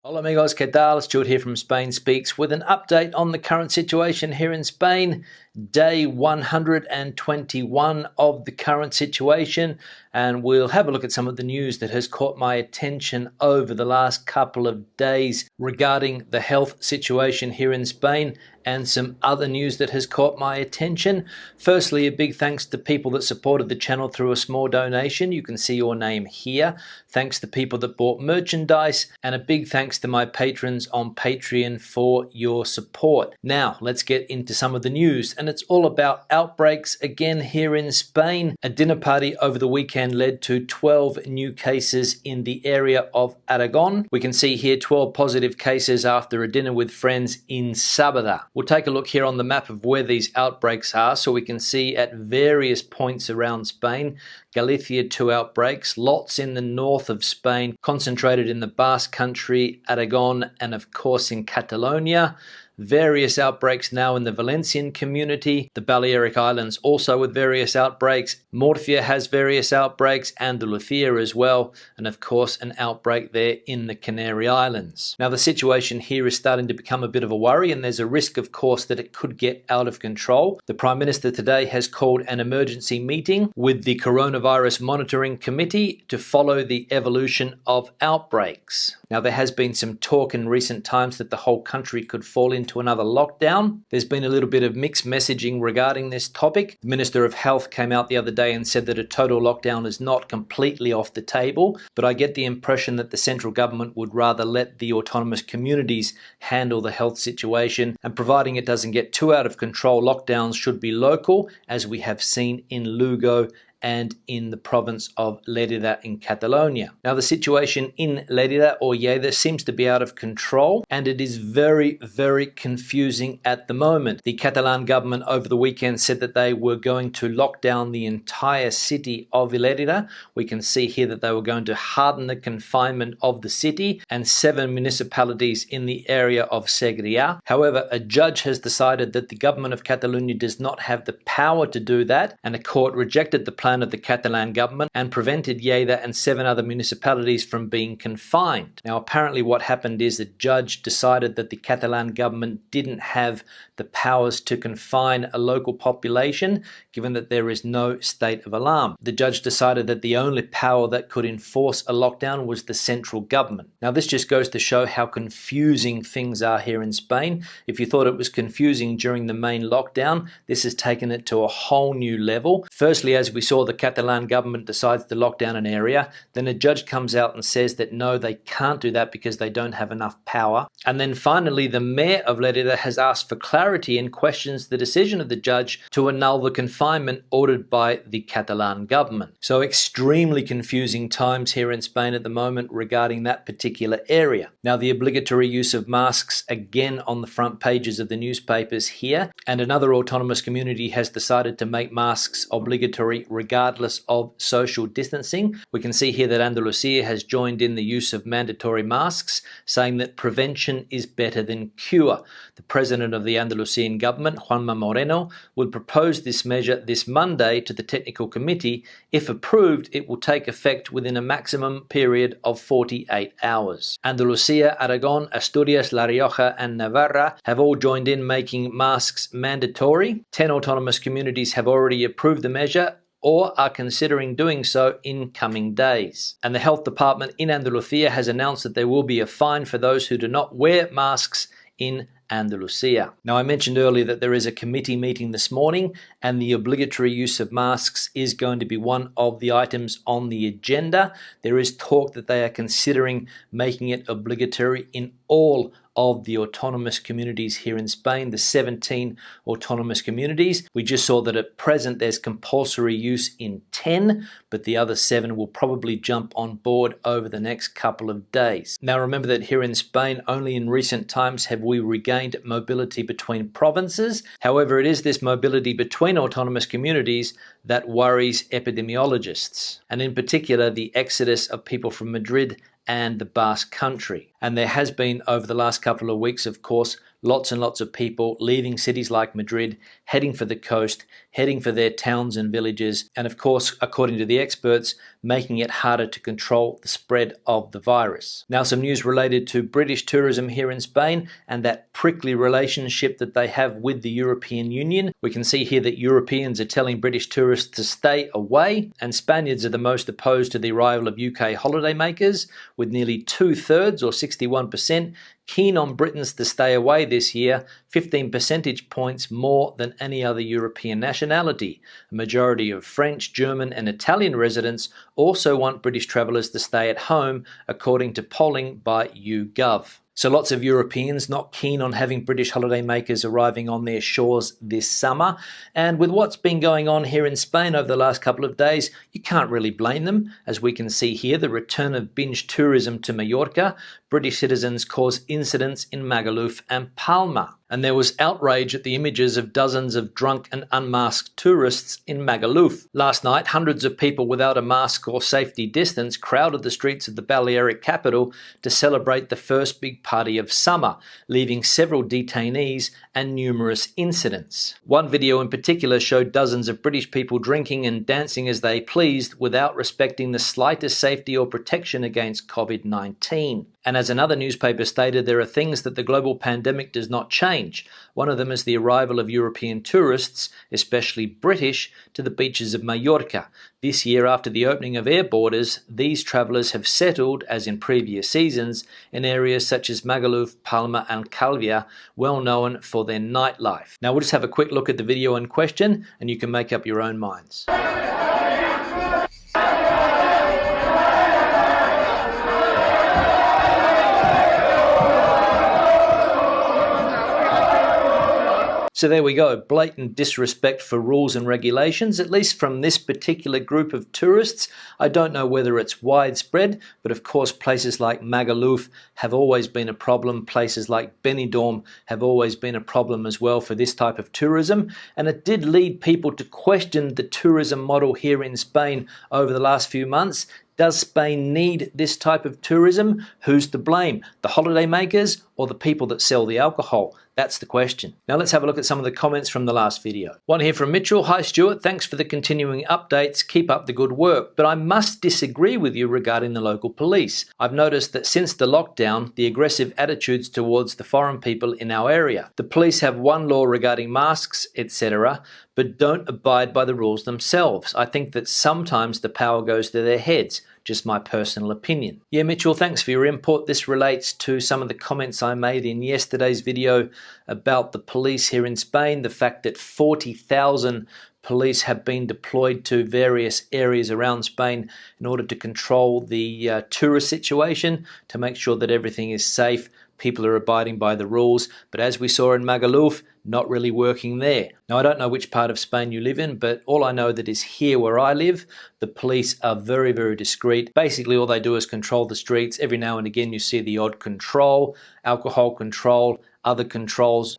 Hola amigos, ¿qué tal? Stuart here from Spain Speaks with an update on the current situation here in Spain. Day 121 of the current situation, and we'll have a look at some of the news that has caught my attention over the last couple of days regarding the health situation here in Spain and some other news that has caught my attention. Firstly, a big thanks to people that supported the channel through a small donation. You can see your name here. Thanks to people that bought merchandise, and a big thanks to my patrons on Patreon for your support. Now, let's get into some of the news, and it's all about outbreaks again here in Spain. A dinner party over the weekend led to 12 new cases in the area of Aragon. We can see here 12 positive cases after a dinner with friends in Sabadell. We'll take a look here on the map of where these outbreaks are, so we can see at various points around Spain. Galicia, 2 outbreaks, lots in the north of Spain, concentrated in the Basque Country, Aragon, and of course in Catalonia. Various outbreaks now in the Valencian community, the Balearic Islands also with various outbreaks, Murcia has various outbreaks, Andalusia as well, and of course an outbreak there in the Canary Islands. Now the situation here is starting to become a bit of a worry, and there's a risk of course that it could get out of control. The Prime Minister today has called an emergency meeting with the Coronavirus Monitoring Committee to follow the evolution of outbreaks. Now there has been some talk in recent times that the whole country could fall into another lockdown. There's been a little bit of mixed messaging regarding this topic. The Minister of Health came out the other day and said that a total lockdown is not completely off the table, but I get the impression that the central government would rather let the autonomous communities handle the health situation, and providing it doesn't get too out of control, lockdowns should be local, as we have seen in Lugo and in the province of Lérida in Catalonia. Now the situation in Lérida or Lleida seems to be out of control, and it is very, very confusing at the moment. The Catalan government over the weekend said that they were going to lock down the entire city of Lérida. We can see here that they were going to harden the confinement of the city and 7 municipalities in the area of Segrià. However, a judge has decided that the government of Catalonia does not have the power to do that, and a court rejected the plan of the Catalan government and prevented Lleida and 7 other municipalities from being confined. Now apparently what happened is the judge decided that the Catalan government didn't have the powers to confine a local population, given that there is no state of alarm. The judge decided that the only power that could enforce a lockdown was the central government. Now this just goes to show how confusing things are here in Spain. If you thought it was confusing during the main lockdown, this has taken it to a whole new level. Firstly, as we saw, the Catalan government decides to lock down an area, then a judge comes out and says that no, they can't do that because they don't have enough power. And then finally, the mayor of Lérida has asked for clarity and questions the decision of the judge to annul the confinement ordered by the Catalan government. So extremely confusing times here in Spain at the moment regarding that particular area. Now the obligatory use of masks again on the front pages of the newspapers here, and another autonomous community has decided to make masks obligatory regardless of social distancing. We can see here that Andalusia has joined in the use of mandatory masks, saying that prevention is better than cure. The president of the Andalusian government, Juanma Moreno, will propose this measure this Monday to the technical committee. If approved, it will take effect within a maximum period of 48 hours. Andalusia, Aragon, Asturias, La Rioja, and Navarra have all joined in making masks mandatory. 10 autonomous communities have already approved the measure or are considering doing so in coming days. And the health department in Andalusia has announced that there will be a fine for those who do not wear masks in Andalusia. Now I mentioned earlier that there is a committee meeting this morning, and the obligatory use of masks is going to be one of the items on the agenda. There is talk that they are considering making it obligatory in all of the autonomous communities here in Spain, the 17 autonomous communities. We just saw that at present there's compulsory use in 10, but the other 7 will probably jump on board over the next couple of days. Now remember that here in Spain, only in recent times have we regained mobility between provinces. However, it is this mobility between autonomous communities that worries epidemiologists, and in particular the exodus of people from Madrid and the Basque Country. And there has been, over the last couple of weeks, of course, lots and lots of people leaving cities like Madrid, heading for the coast, heading for their towns and villages, and of course, according to the experts, making it harder to control the spread of the virus. Now, some news related to British tourism here in Spain and that prickly relationship that they have with the European Union. We can see here that Europeans are telling British tourists to stay away, and Spaniards are the most opposed to the arrival of UK holidaymakers, with nearly 2/3 or 61% keen on Britons to stay away this year, 15 percentage points more than any other European nationality. A majority of French, German and Italian residents also want British travellers to stay at home, according to polling by YouGov. So lots of Europeans not keen on having British holidaymakers arriving on their shores this summer. And with what's been going on here in Spain over the last couple of days, you can't really blame them. As we can see here, the return of binge tourism to Mallorca. British citizens cause incidents in Magaluf and Palma. And there was outrage at the images of dozens of drunk and unmasked tourists in Magaluf. Last night, hundreds of people without a mask or safety distance crowded the streets of the Balearic capital to celebrate the first big party of summer, leaving several detainees and numerous incidents. One video in particular showed dozens of British people drinking and dancing as they pleased without respecting the slightest safety or protection against COVID-19. And as another newspaper stated, there are things that the global pandemic does not change. One of them is the arrival of European tourists, especially British, to the beaches of Mallorca. This year, after the opening of air borders, these travellers have settled, as in previous seasons, in areas such as Magaluf, Palma and Calvia, well known for their nightlife. Now we'll just have a quick look at the video in question and you can make up your own minds. So there we go, blatant disrespect for rules and regulations, at least from this particular group of tourists. I don't know whether it's widespread, but of course places like Magaluf have always been a problem. Places like Benidorm have always been a problem as well for this type of tourism. And it did lead people to question the tourism model here in Spain over the last few months. Does Spain need this type of tourism? Who's to blame? The holidaymakers or the people that sell the alcohol? That's the question. Now let's have a look at some of the comments from the last video. One here from Mitchell. Hi Stuart, thanks for the continuing updates. Keep up the good work. But I must disagree with you regarding the local police. I've noticed that since the lockdown, the aggressive attitudes towards the foreign people in our area. The police have one law regarding masks, etc., but don't abide by the rules themselves. I think that sometimes the power goes to their heads. Just my personal opinion. Yeah, Mitchell, thanks for your input. This relates to some of the comments I made in yesterday's video about the police here in Spain, the fact that 40,000 police have been deployed to various areas around Spain in order to control the tourist situation, to make sure that everything is safe, people are abiding by the rules. But as we saw in Magaluf, not really working there. Now, I don't know which part of Spain you live in, but all I know that is here where I live, the police are very, very discreet. Basically, all they do is control the streets. Every now and again, you see the odd control, alcohol control, other controls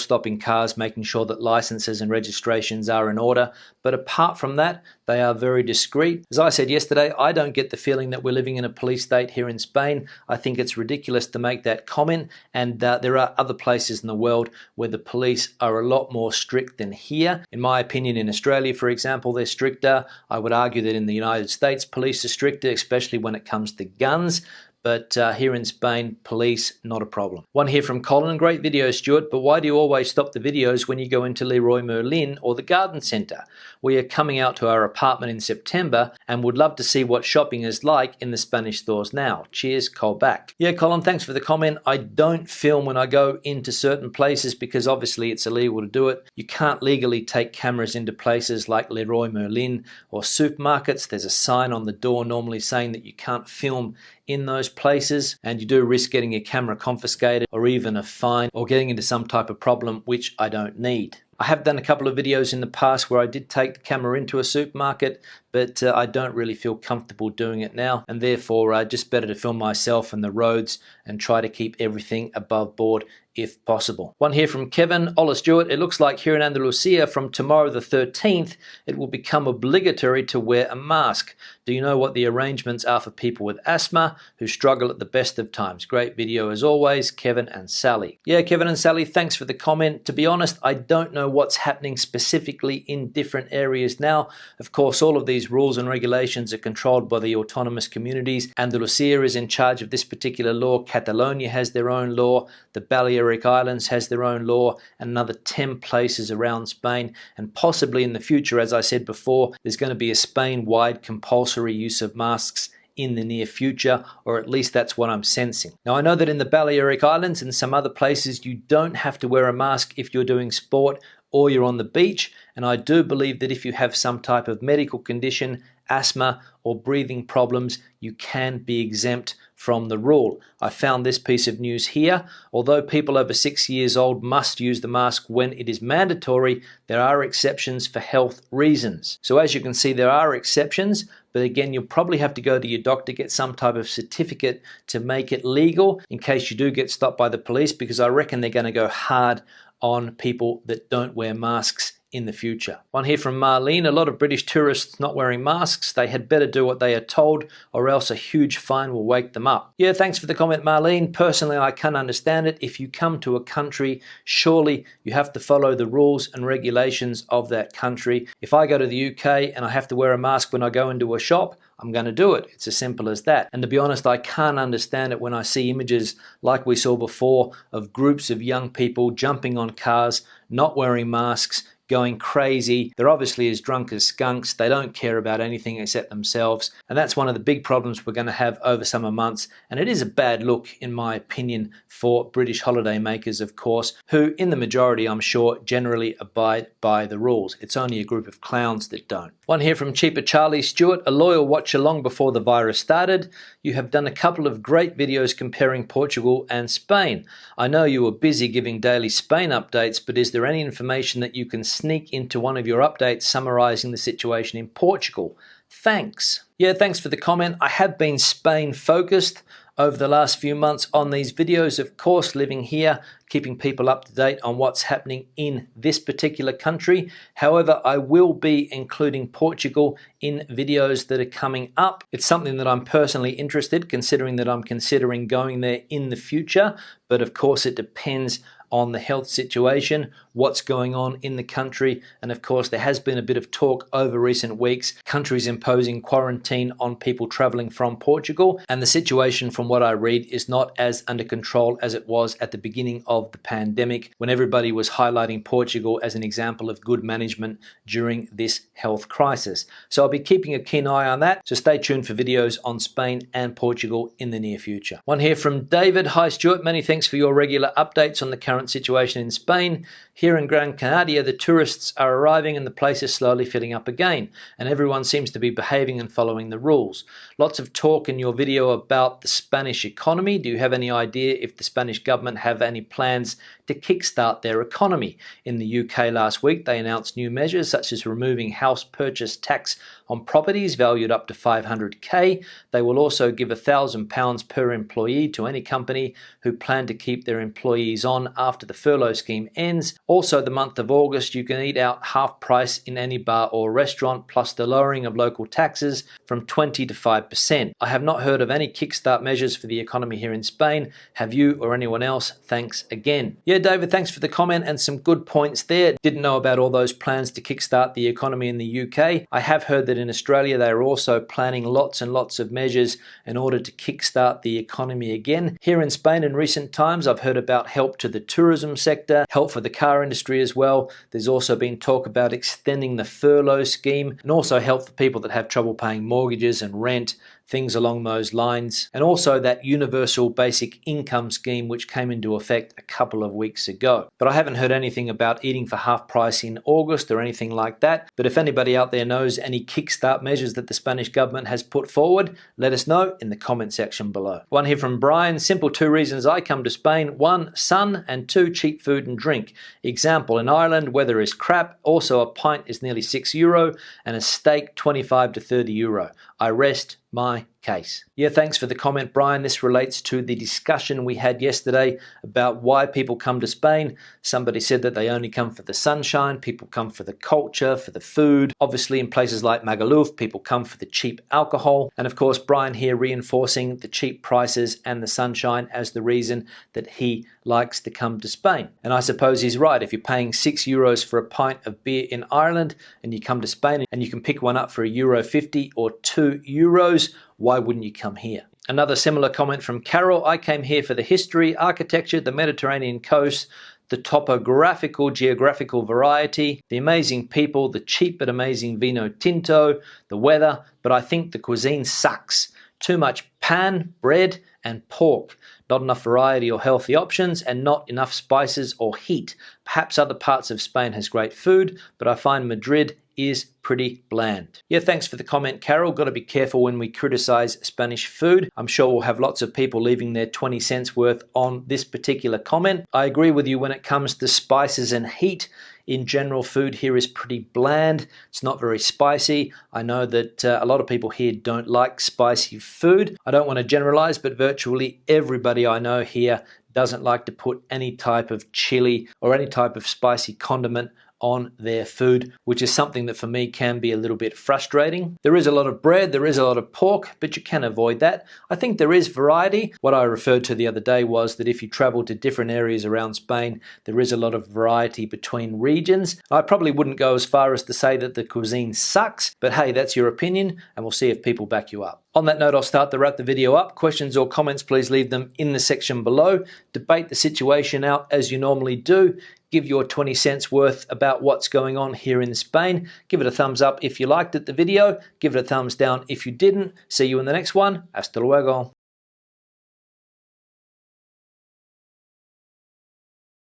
stopping cars, making sure that licenses and registrations are in order. But apart from that, they are very discreet. As I said yesterday, I don't get the feeling that we're living in a police state here in Spain. I think it's ridiculous to make that comment, and there are other places in the world where the police are a lot more strict than here. In my opinion, in Australia, for example, they're stricter. I would argue that in the United States, police are stricter, especially when it comes to guns. But here in Spain, police, not a problem. One here from Colin. Great video, Stuart, but why do you always stop the videos when you go into Leroy Merlin or the garden centre? We are coming out to our apartment in September and would love to see what shopping is like in the Spanish stores now. Cheers, Colback. Yeah, Colin, thanks for the comment. I don't film when I go into certain places because obviously it's illegal to do it. You can't legally take cameras into places like Leroy Merlin or supermarkets. There's a sign on the door normally saying that you can't film in those places, and you do risk getting your camera confiscated or even a fine or getting into some type of problem, which I don't need. I have done a couple of videos in the past where I did take the camera into a supermarket, but I don't really feel comfortable doing it now, and therefore just better to film myself and the roads and try to keep everything above board if possible. One here from Kevin. Hola Stuart, it looks like here in Andalusia from tomorrow the 13th it will become obligatory to wear a mask. Do you know what the arrangements are for people with asthma who struggle at the best of times? Great video as always, Kevin and Sally. Yeah, Kevin and Sally, thanks for the comment. To be honest, I don't know what's happening specifically in different areas now. Of course, all of these rules and regulations are controlled by the autonomous communities. Andalusia is in charge of this particular law. Catalonia has their own law. The Balearic Islands has their own law, and another 10 places around Spain. And possibly in the future, as I said before, there's going to be a Spain-wide compulsory use of masks in the near future, or at least that's what I'm sensing. Now, I know that in the Balearic Islands and some other places, you don't have to wear a mask if you're doing sport or you're on the beach, and I do believe that if you have some type of medical condition, asthma or breathing problems, you can be exempt from the rule. I found this piece of news here. Although people over 6 years old must use the mask when it is mandatory, there are exceptions for health reasons. So as you can see, there are exceptions, but again, you'll probably have to go to your doctor, get some type of certificate to make it legal in case you do get stopped by the police, because I reckon they're going to go hard on people that don't wear masks in the future. One here from Marlene. A lot of British tourists not wearing masks. They had better do what they are told, or else a huge fine will wake them up. Yeah, thanks for the comment, Marlene. Personally, I can understand it. If you come to a country, surely you have to follow the rules and regulations of that country. If I go to the UK and I have to wear a mask when I go into a shop, I'm going to do it. It's as simple as that. And to be honest, I can't understand it when I see images like we saw before of groups of young people jumping on cars, not wearing masks, going crazy. They're obviously as drunk as skunks. They don't care about anything except themselves. And that's one of the big problems we're going to have over summer months. And it is a bad look, in my opinion, for British holiday makers, of course, who in the majority, I'm sure, generally abide by the rules. It's only a group of clowns that don't. One here from Cheaper Charlie. Stuart, a loyal watcher long before the virus started. You have done a couple of great videos comparing Portugal and Spain. I know you were busy giving daily Spain updates, but is there any information that you can sneak into one of your updates summarizing the situation in Portugal? Thanks. Yeah, thanks for the comment. I have been Spain focused over the last few months on these videos, of course, living here, keeping people up to date on what's happening in this particular country. However, I will be including Portugal in videos that are coming up. It's something that I'm personally interested, considering that I'm considering going there in the future. But of course, it depends on the health situation, what's going on in the country, and of course there has been a bit of talk over recent weeks, countries imposing quarantine on people traveling from Portugal, and the situation from what I read is not as under control as it was at the beginning of the pandemic, when everybody was highlighting Portugal as an example of good management during this health crisis. So I'll be keeping a keen eye on that, so stay tuned for videos on Spain and Portugal in the near future. One here from David. Hi Stuart, many thanks for your regular updates on the current situation in Spain. Here in Gran Canaria, the tourists are arriving and the place is slowly filling up again, and everyone seems to be behaving and following the rules. Lots of talk in your video about the Spanish economy. Do you have any idea if the Spanish government have any plans to kickstart their economy? In the UK last week, they announced new measures such as removing house purchase tax on properties valued up to 500k. They will also give £1,000 per employee to any company who plan to keep their employees on after the furlough scheme ends. Also, the month of August, you can eat out half price in any bar or restaurant, plus the lowering of local taxes from 20 to 5%. I have not heard of any kickstart measures for the economy here in Spain. Have you or anyone else? Thanks again. Yeah, David, thanks for the comment and some good points there. Didn't know about all those plans to kickstart the economy in the UK. I have heard that in Australia they are also planning lots and lots of measures in order to kickstart the economy again. Here in Spain in recent times, I've heard about help to the tourism sector, help for the car industry as well. There's also been talk about extending the furlough scheme and also help for people that have trouble paying mortgages and rent, things along those lines, and also that universal basic income scheme which came into effect a couple of weeks ago. But I haven't heard anything about eating for half price in August or anything like that. But if anybody out there knows any kickstart measures that the Spanish government has put forward, let us know in the comment section below. One here from Brian: simple 2 reasons I come to Spain: 1, sun, and 2, cheap food and drink. Example, in Ireland weather is crap, also a pint is nearly €6 and a steak 25 to 30 euro. I rest my case. Yeah, thanks for the comment, Brian. This relates to the discussion we had yesterday about why people come to Spain. Somebody said that they only come for the sunshine, people come for the culture, for the food. Obviously, in places like Magaluf, people come for the cheap alcohol. And of course, Brian here reinforcing the cheap prices and the sunshine as the reason that he likes to come to Spain. And I suppose he's right. If you're paying €6 for a pint of beer in Ireland and you come to Spain and you can pick one up for €1.50 or €2, why wouldn't you come here? Another similar comment from Carol: I came here for the history, architecture, the Mediterranean coast, the topographical, geographical variety, the amazing people, the cheap but amazing vino tinto, the weather, but I think the cuisine sucks. Too much pan, bread, and pork. Not enough variety or healthy options, and not enough spices or heat. Perhaps other parts of Spain has great food, but I find Madrid is pretty bland. Yeah, thanks for the comment, Carol. Got to be careful when we criticize Spanish food. I'm sure we'll have lots of people leaving their 20 cents worth on this particular comment. I agree with you when it comes to spices and heat. In general, food here is pretty bland. It's not very spicy. I know that a lot of people here don't like spicy food. I don't want to generalize, but virtually everybody I know here doesn't like to put any type of chili or any type of spicy condiment on their food, which is something that for me can be a little bit frustrating. There is a lot of bread, there is a lot of pork, but you can avoid that. I think there is variety. What I referred to the other day was that if you travel to different areas around Spain, there is a lot of variety between regions. I probably wouldn't go as far as to say that the cuisine sucks, but hey, that's your opinion, and we'll see if people back you up. On that note, I'll start to wrap the video up. Questions or comments, please leave them in the section below. Debate the situation out as you normally do. Give your 20 cents worth about what's going on here in Spain. Give it a thumbs up if you liked the video. Give it a thumbs down if you didn't. See you in the next one. Hasta luego.